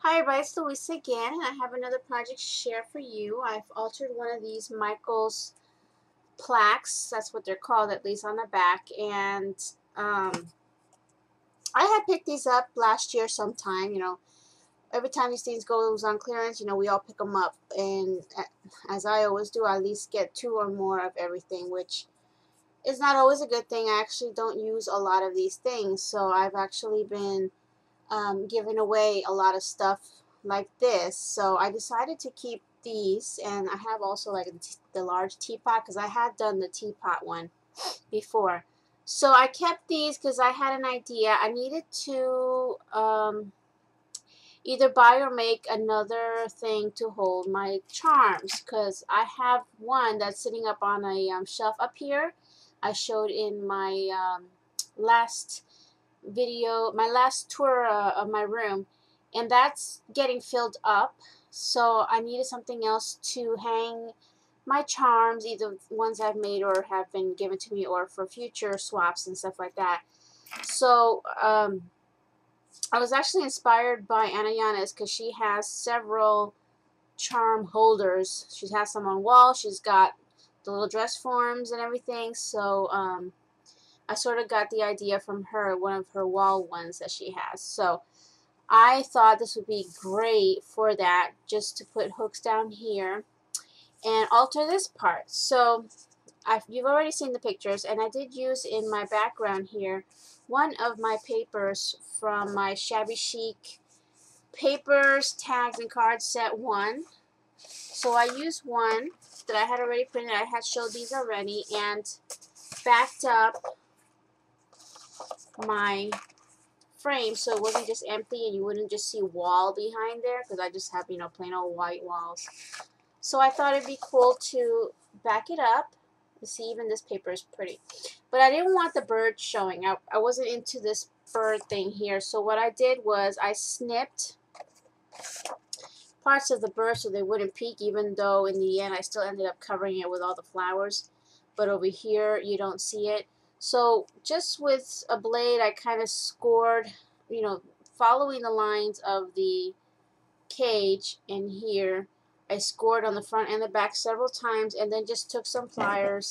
Hi everybody, it's Louisa again, and I have another project to share for you. I've altered one of these Michael's plaques, that's what they're called, at least on the back, and I had picked these up last year sometime, every time these things goes on clearance, we all pick them up, and as I always do, I at least get 2 or more of everything, which is not always a good thing. I actually don't use a lot of these things, so I've actually been giving away a lot of stuff like this. So I decided to keep these, and I have also like the large teapot because I had done the teapot one before. So I kept these because I had an idea. I needed to either buy or make another thing to hold my charms, because I have one that's sitting up on a shelf up here. I showed in my last video, my last tour of my room, and that's getting filled up, so I needed something else to hang my charms, either ones I've made or have been given to me or for future swaps and stuff like that. So I was actually inspired by Anna Yanis because she has several charm holders. She has some on wall, she's got the little dress forms and everything, so I sort of got the idea from her, one of her wall ones that she has. So I thought this would be great for that, just to put hooks down here and alter this part. So you've already seen the pictures, and I did use in my background here one of my papers from my Shabby Chic papers, tags, and cards set 1. So I used one that I had already printed. I had showed these already, and backed up my frame so it wasn't just empty and you wouldn't just see wall behind there, because I just have, plain old white walls. So I thought it'd be cool to back it up. You see, even this paper is pretty. But I didn't want the bird showing. I wasn't into this bird thing here. So what I did was I snipped parts of the bird so they wouldn't peek, even though in the end I still ended up covering it with all the flowers. But over here you don't see it. So just with a blade, I kind of scored, following the lines of the cage in here. I scored on the front and the back several times, and then just took some pliers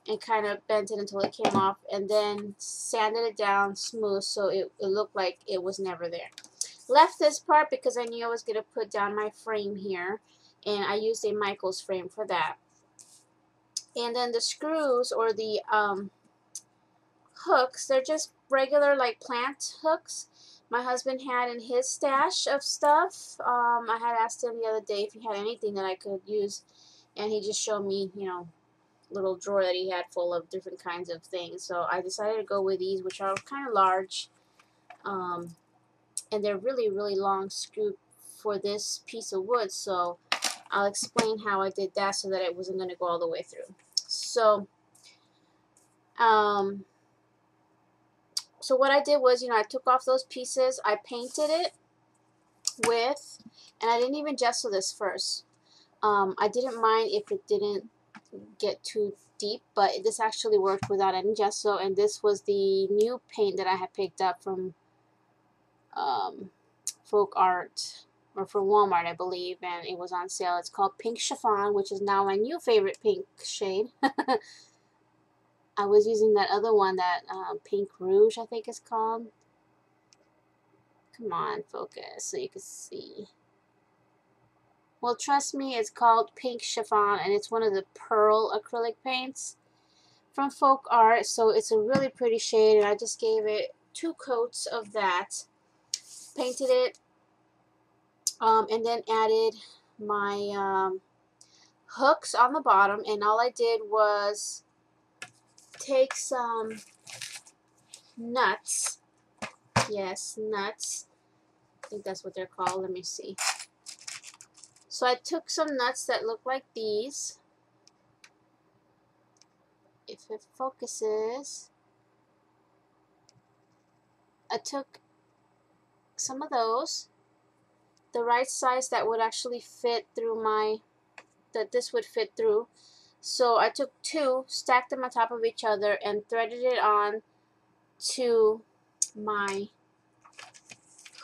and kind of bent it until it came off, and then sanded it down smooth so it looked like it was never there. Left this part because I knew I was going to put down my frame here, and I used a Michael's frame for that. And then the screws, or the hooks, they're just regular like plant hooks my husband had in his stash of stuff. I had asked him the other day if he had anything that I could use, and he just showed me, little drawer that he had full of different kinds of things. So I decided to go with these, which are kind of large, and they're really, really long screw for this piece of wood. So I'll explain how I did that so that it wasn't going to go all the way through. So so what I did was, I took off those pieces, I painted it with, and I didn't even gesso this first. I didn't mind if it didn't get too deep, but this actually worked without any gesso, and this was the new paint that I had picked up from Folk Art, or from Walmart, I believe, and it was on sale. It's called Pink Chiffon, which is now my new favorite pink shade. I was using that other one, that Pink Rouge, I think it's called. Come on, focus so you can see. Well, trust me, it's called Pink Chiffon, and it's one of the pearl acrylic paints from Folk Art. So it's a really pretty shade, and I just gave it 2 coats of that. Painted it, and then added my hooks on the bottom, and all I did was take some nuts. Yes, nuts. I think that's what they're called. Let me see. So I took some nuts that look like these. If it focuses. I took some of those. The right size that would actually fit through that this would fit through. So I took 2, stacked them on top of each other, and threaded it on to my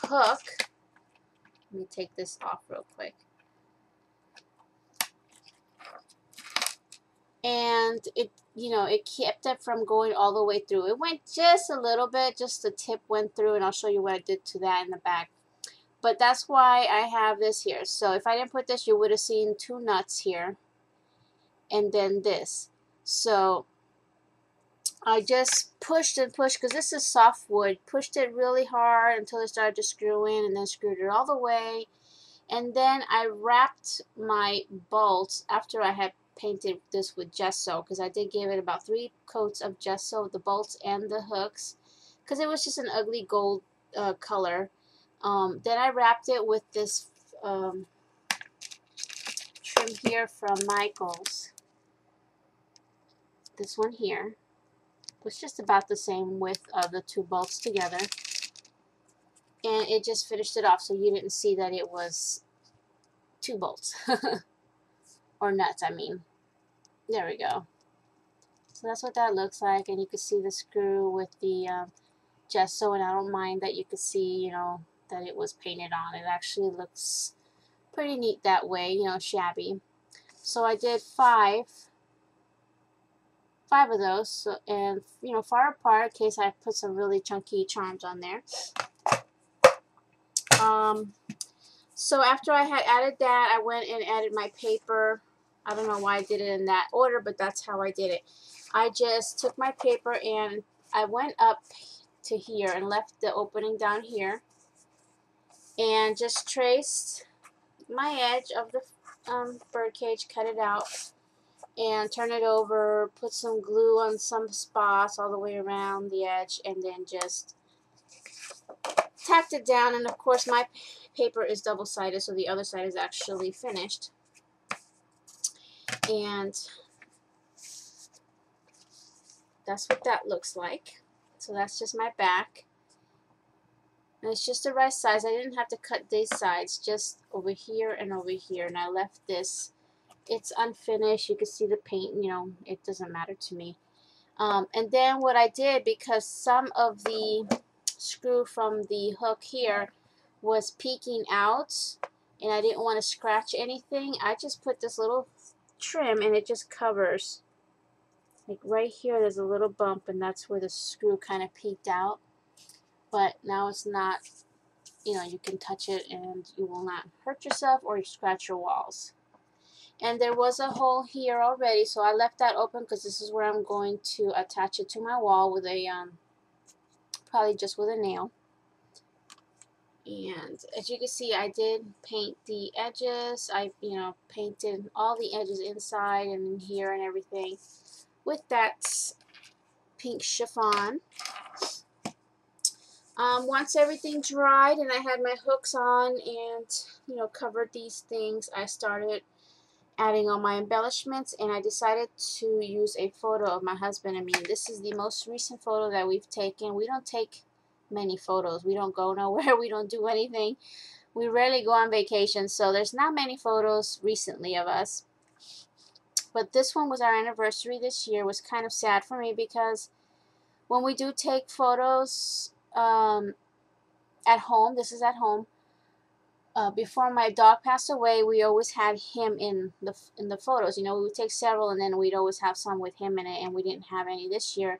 hook Let me take this off real quick. And it, you know, it kept it from going all the way through. It went just a little bit, just the tip went through, and I'll show you what I did to that in the back. But that's why I have this here. So if I didn't put this, you would have seen two nuts here, and then this. So I just pushed and pushed, because this is soft wood, pushed it really hard until it started to screw in, and then screwed it all the way. And then I wrapped my bolts after I had painted this with gesso, because I did give it about 3 coats of gesso, the bolts and the hooks, because it was just an ugly gold color. Then I wrapped it with this trim here from Michaels. This one here was just about the same width of the 2 bolts together, and it just finished it off, so you didn't see that it was 2 bolts or nuts, I mean. There we go. So that's what that looks like, and you can see the screw with the gesso, and I don't mind that you can see, you know, that it was painted on. It actually looks pretty neat that way, you know, shabby. So I did 5 of those, so, and you know, far apart in case I put some really chunky charms on there. So after I had added that, I went and added my paper. I don't know why I did it in that order, but that's how I did it. I just took my paper and I went up to here and left the opening down here, and just traced my edge of the birdcage, cut it out, and turn it over, put some glue on some spots all the way around the edge, and then just tacked it down. And of course my paper is double-sided, so the other side is actually finished. And that's what that looks like. So that's just my back. And it's just the right size. I didn't have to cut these sides, just over here and over here. And I left this. It's unfinished. You can see the paint, you know, it doesn't matter to me. And then what I did, because some of the screw from the hook here was peeking out, and I didn't want to scratch anything, I just put this little trim, and it just covers. Like right here, there's a little bump, and that's where the screw kind of peeked out. But now it's not, you know, you can touch it and you will not hurt yourself or you scratch your walls. And there was a hole here already, so I left that open because this is where I'm going to attach it to my wall with a, probably just with a nail. And as you can see, I did paint the edges. I, you know, painted all the edges inside and in here and everything with that pink chiffon. Once everything dried and I had my hooks on and, you know, covered these things, I started adding all my embellishments, and I decided to use a photo of my husband and me. This is the most recent photo that we've taken. We don't take many photos. We don't go nowhere. We don't do anything. We rarely go on vacation, so there's not many photos recently of us. But this one was our anniversary this year. It was kind of sad for me because when we do take photos at home, this is at home, before my dog passed away, we always had him in the photos. You know, we would take several, and then we'd always have some with him in it, and we didn't have any this year.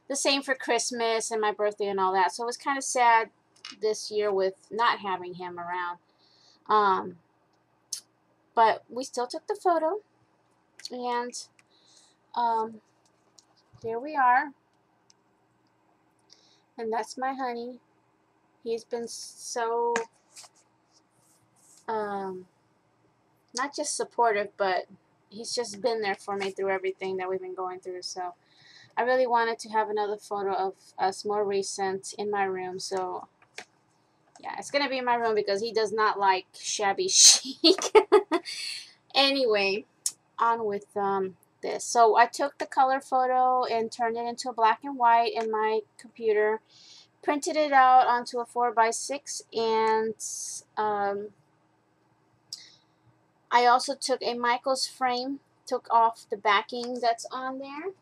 The same for Christmas and my birthday and all that. So it was kind of sad this year with not having him around. But we still took the photo, and there we are. And that's my honey. He's been so not just supportive, but he's just been there for me through everything that we've been going through. So I really wanted to have another photo of us more recent in my room. So yeah, it's gonna be in my room because he does not like shabby chic. Anyway, on with this. So I took the color photo and turned it into a black and white in my computer, printed it out onto a 4x6, and I also took a Michaels frame, took off the backing that's on there,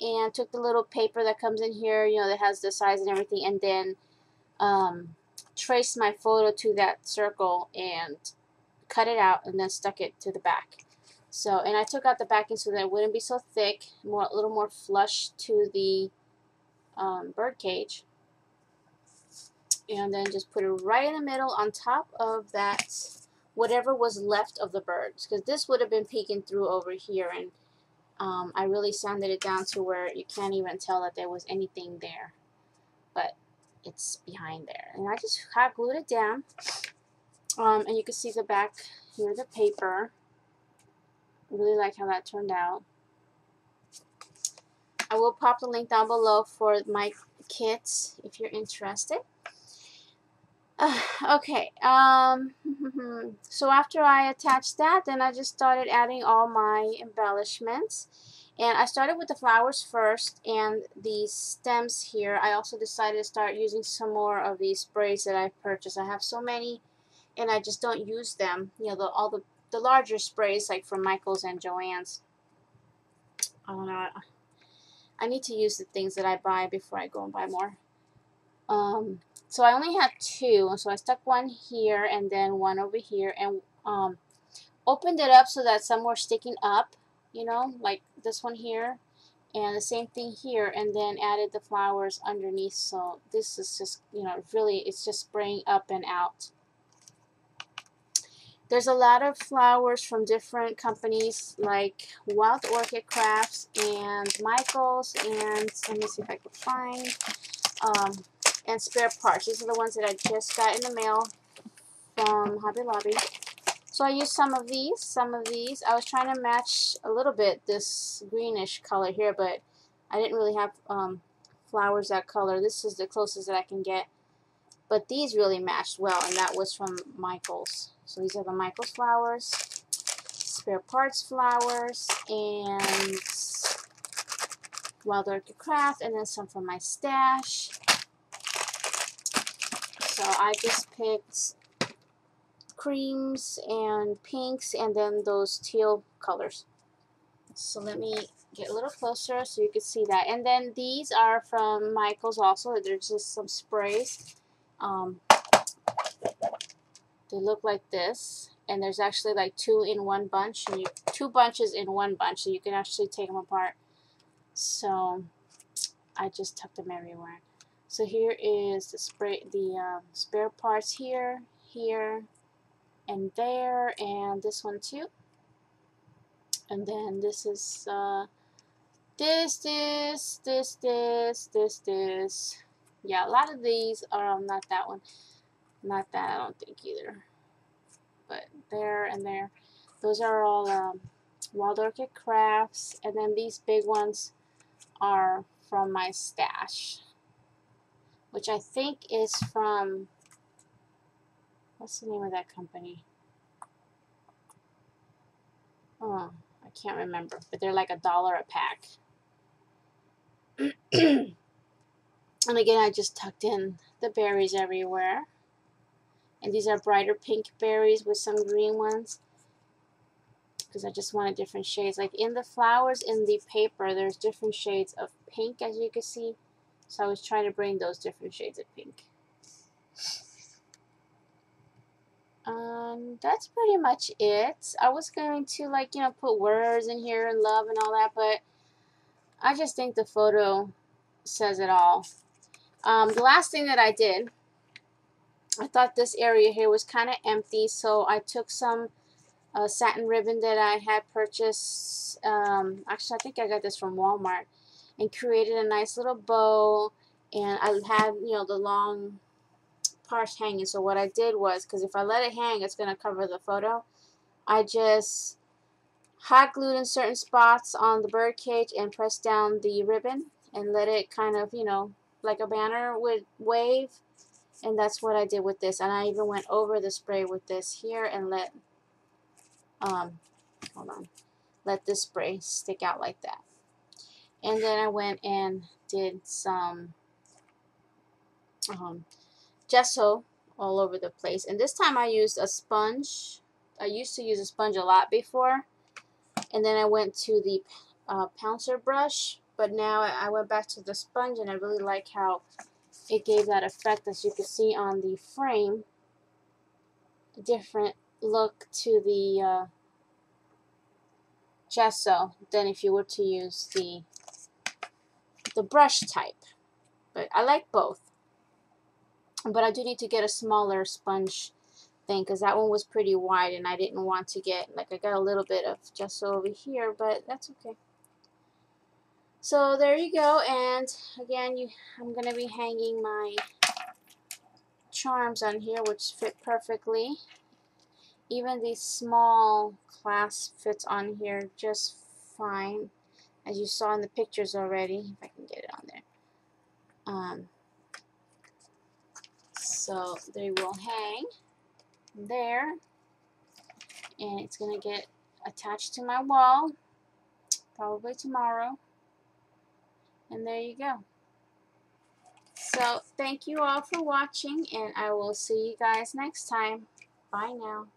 and took the little paper that comes in here, you know, that has the size and everything, and then traced my photo to that circle and cut it out and then stuck it to the back. So, and I took out the backing so that it wouldn't be so thick, a little more flush to the bird cage. And then just put it right in the middle on top of that, whatever was left of the birds, because this would have been peeking through over here, and I really sanded it down to where you can't even tell that there was anything there, but it's behind there. And I just hot glued it down, and you can see the back here, the paper. I really like how that turned out. I will pop the link down below for my kits if you're interested. Okay, so after I attached that, then I just started adding all my embellishments. And I started with the flowers first and these stems here. I also decided to start using some more of these sprays that I purchased. I have so many and I just don't use them. You know, all the larger sprays like from Michael's and Joann's. I don't know. I need to use the things that I buy before I go and buy more. So I only had 2, so I stuck one here and then one over here, and opened it up so that some were sticking up, you know, like this one here, and the same thing here, and then added the flowers underneath. So this is just, you know, really, it's just spraying up and out. There's a lot of flowers from different companies like Wild Orchid Crafts and Michael's, and let me see if I can find, and Spare Parts. These are the ones that I just got in the mail from Hobby Lobby. So I used some of these. I was trying to match a little bit this greenish color here, but I didn't really have flowers that color. This is the closest that I can get. But these really matched well, and that was from Michael's. So these are the Michael's flowers, Spare Parts flowers, and Wild Orchid Craft, and then some from my stash. So I just picked creams and pinks and then those teal colors. So let me get a little closer so you can see that. And then these are from Michael's also. They're just some sprays. They look like this. And there's actually like 2 in one bunch. And 2 bunches in one bunch. So you can actually take them apart. So I just tucked them everywhere. So here is the spray, the spare parts here, here, and there, and this one too. And then this is this. Yeah, a lot of these are not that one, not that, I don't think either. But there and there, those are all Wild Orchid Crafts, and then these big ones are from my stash, which I think is from, what's the name of that company? Oh, I can't remember, but they're like $1 a pack. And again, I just tucked in the berries everywhere. And these are brighter pink berries with some green ones, because I just wanted different shades. Like in the flowers, in the paper, there's different shades of pink, as you can see. So I was trying to bring those different shades of pink. That's pretty much it. I was going to, like, you know, put words in here and love and all that, but I just think the photo says it all. The last thing that I did, I thought this area here was kind of empty, so I took some satin ribbon that I had purchased. Actually, I think I got this from Walmart, and created a nice little bow. And I had, you know, the long parts hanging. So what I did was, because if I let it hang, it's going to cover the photo, I just hot glued in certain spots on the bird cage and pressed down the ribbon and let it kind of, you know, like a banner would wave. And that's what I did with this. And I even went over the spray with this here and let hold on, let this spray stick out like that. And then I went and did some gesso all over the place. And this time I used a sponge. I used to use a sponge a lot before. And then I went to the pouncer brush. But now I went back to the sponge, and I really like how it gave that effect, as you can see on the frame, a different look to the gesso than if you were to use the brush type. But I like both. But I do need to get a smaller sponge thing because that one was pretty wide and I didn't want to get, like, I got a little bit of gesso over here, but that's okay. So there you go, and again, I'm going to be hanging my charms on here, which fit perfectly. Even the small clasp fits on here just fine, as you saw in the pictures already, if I can get it on there. So they will hang there, and it's going to get attached to my wall probably tomorrow. And there you go. So thank you all for watching, and I will see you guys next time. Bye now.